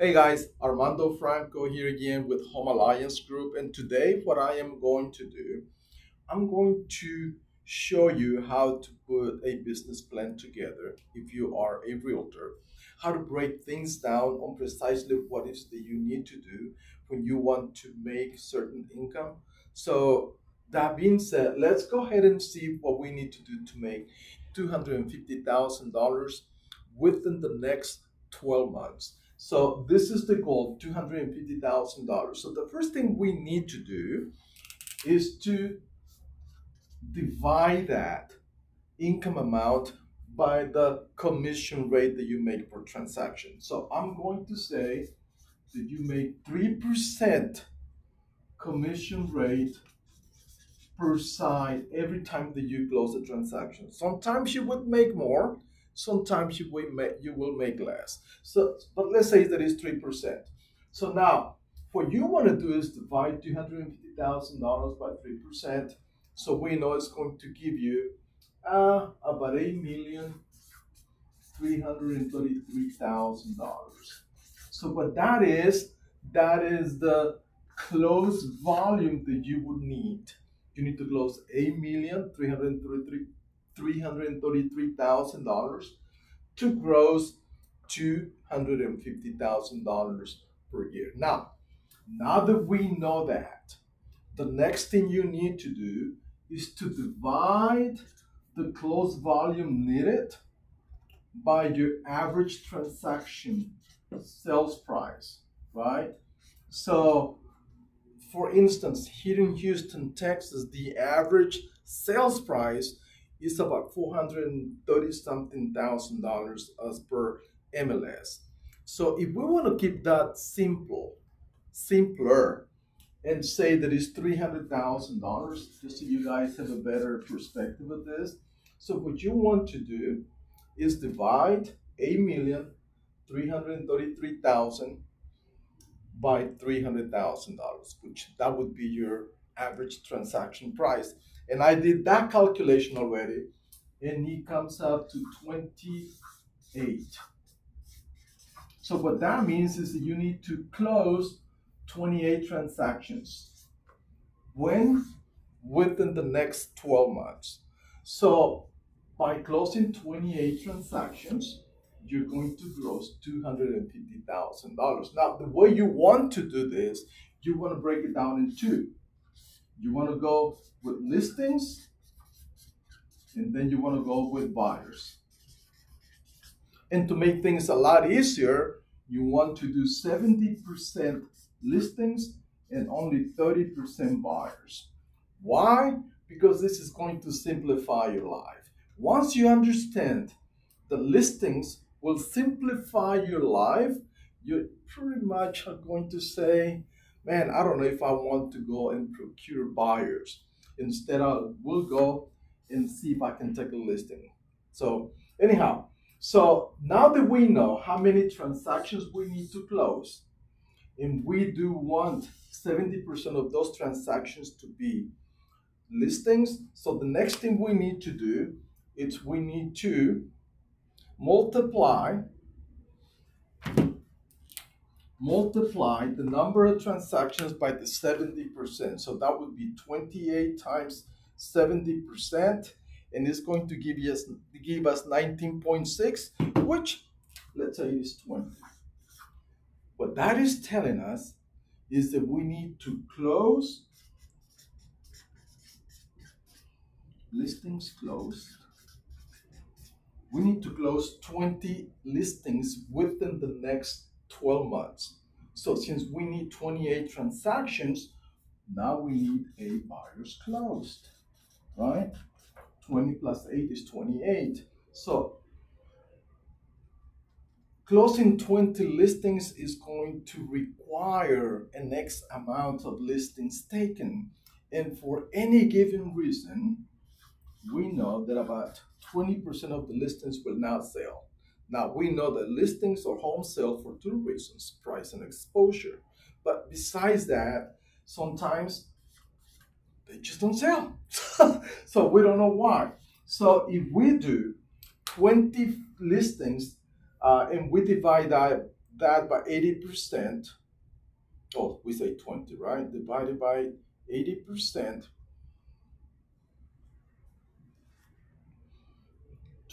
Hey guys, Armando Franco here again with Home Alliance Group. And today, what I am going to do, I'm going to show you how to put a business plan together if you are a realtor, how to break things down on precisely what is that you need to do when you want to make certain income. So, that being said, let's go ahead and see what we need to do to make $250,000 within the next 12 months. So this is the goal, $250,000. So the first thing we need to do is to divide that income amount by the commission rate that you make per transaction. So I'm going to say that you make 3% commission rate per side every time that you close a transaction. Sometimes you would make more, sometimes you will make less. So, but let's say that it's 3%. So now, what you want to do is divide $250,000 by 3%. So we know it's going to give you about $8,333,000. So what that is the close volume that you would need. You need to close $8,333,000 to gross $250,000 per year. Now that we know that, the next thing you need to do is to divide the close volume needed by your average transaction sales price, right? So for instance, here in Houston, Texas, the average sales price is about 430 something thousand dollars as per MLS. So if we want to keep that simpler, and say that it's $300,000, just so you guys have a better perspective of this. So what you want to do is divide 8,333,000 by $300,000, which that would be your average transaction price. And I did that calculation already, and it comes out to 28. So what that means is that you need to close 28 transactions. When? Within the next 12 months. So by closing 28 transactions, you're going to gross $250,000. Now, the way you want to do this, you want to break it down in two. You want to go with listings, and then you want to go with buyers. And to make things a lot easier, you want to do 70% listings and only 30% buyers. Why? Because this is going to simplify your life. Once you understand the listings will simplify your life, you pretty much are going to say, man, I don't know if I want to go and procure buyers. Instead, I will go and see if I can take a listing. So, anyhow, so now that we know how many transactions we need to close, and we do want 70% of those transactions to be listings, so the next thing we need to do is we need to multiply multiply the number of transactions by the 70%. So that would be 28 times 70%, and it's going to give us 19.6, which let's say is 20. What that is telling us is that we need to close listings closed. We need to close 20 listings within the next 12 months. So since we need 28 transactions, now we need a buyers closed, right? 20 plus 8 is 28. So closing 20 listings is going to require an X amount of listings taken. And for any given reason, we know that about 20% of the listings will not sell. Now, we know that listings or home sell for two reasons, price and exposure. But besides that, sometimes they just don't sell. So we don't know why. So if we do 20 listings and we divide that by 80%, oh, we say 20, right? Divided by 80%,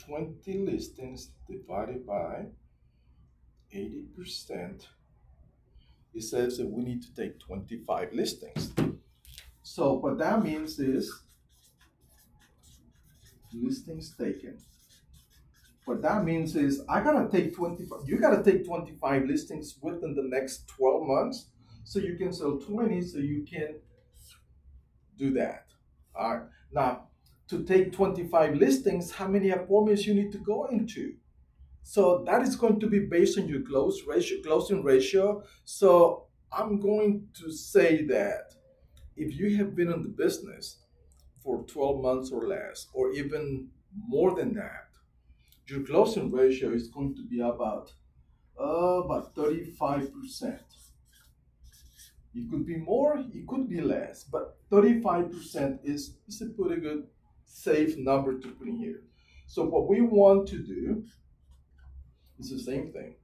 20 listings divided by 80%, it says that we need to take 25 listings. So what that means is listings taken. What that means is I gotta take 25, you gotta take 25 listings within the next 12 months so you can sell 20, so you can do that. All right. Now, to take 25 listings, how many appointments you need to go into? So that is going to be based on your closing ratio. So I'm going to say that if you have been in the business for 12 months or less, or even more than that, your closing ratio is going to be about 35%. It could be more, it could be less, but 35% is a pretty good safe number to put in here. So what we want to do is the same thing.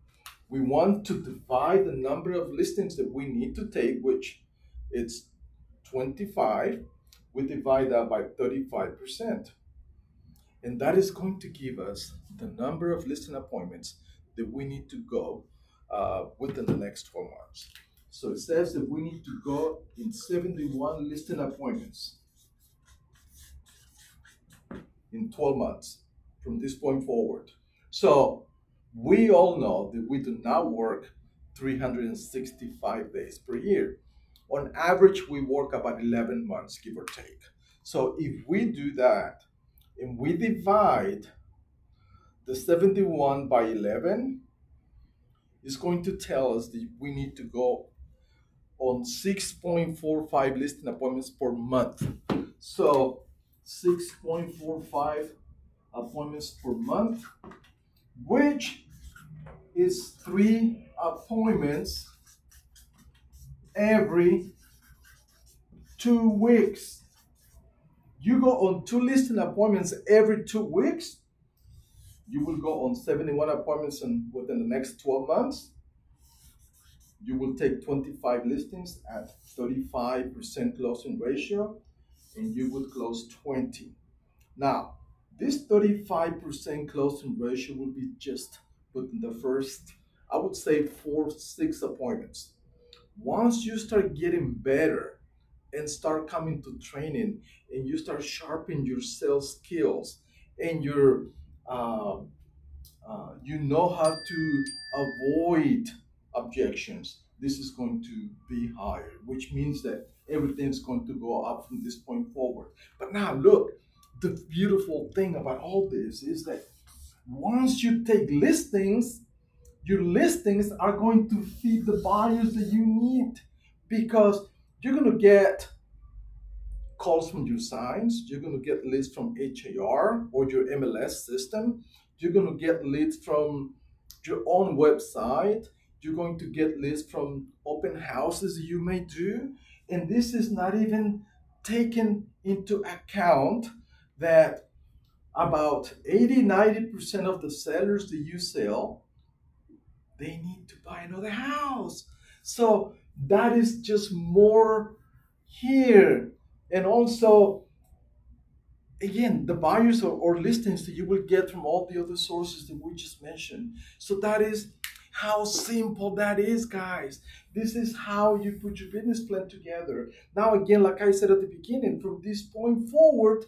We want to divide the number of listings that we need to take, which it's 25. We divide that by 35%. And that is going to give us the number of listing appointments that we need to go within the next 12 months. So it says that we need to go in 71 listing appointments in 12 months from this point forward. So we all know that we do not work 365 days per year. On average, we work about 11 months, give or take. So if we do that and we divide the 71 by 11, it's going to tell us that we need to go on 6.45 listing appointments per month. So 6.45 appointments per month, which is 3 appointments every 2 weeks. You go on 2 listing appointments every 2 weeks, you will go on 71 appointments within the next 12 months. You will take 25 listings at 35% closing ratio, and you would close 20. Now, this 35% closing ratio will be just within the first, I would say, 4, 6 appointments. Once you start getting better and start coming to training, and you start sharpening your sales skills, and uh, you know how to avoid objections, this is going to be higher, which means that everything's going to go up from this point forward. But now, look, the beautiful thing about all this is that once you take listings, your listings are going to feed the buyers that you need, because you're going to get calls from your signs, you're going to get leads from HAR or your MLS system, you're going to get leads from your own website, you're going to get leads from open houses you may do. And this is not even taken into account that about 80-90% of the sellers that you sell, they need to buy another house. So that is just more here. And also, again, the buyers or listings that you will get from all the other sources that we just mentioned. So that is how simple that is, guys. This is how you put your business plan together. Now, again, like I said at the beginning, from this point forward,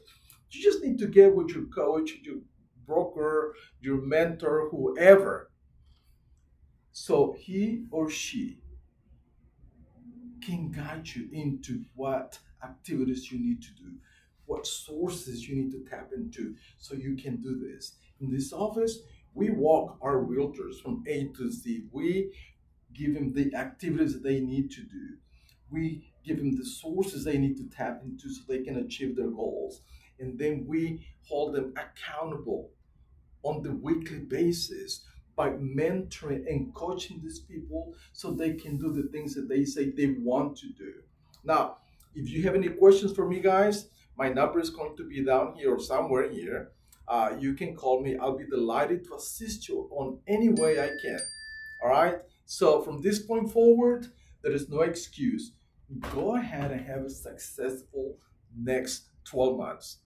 you just need to get with your coach, your broker, your mentor, whoever, so he or she can guide you into what activities you need to do, what sources you need to tap into so you can do this. In this office, we walk our realtors from A to Z. We give them the activities that they need to do. We give them the sources they need to tap into so they can achieve their goals. And then we hold them accountable on the weekly basis by mentoring and coaching these people so they can do the things that they say they want to do. Now, if you have any questions for me, guys, my number is going to be down here or somewhere here. You can call me. I'll be delighted to assist you on any way I can. All right. So from this point forward, there is no excuse. Go ahead and have a successful next 12 months.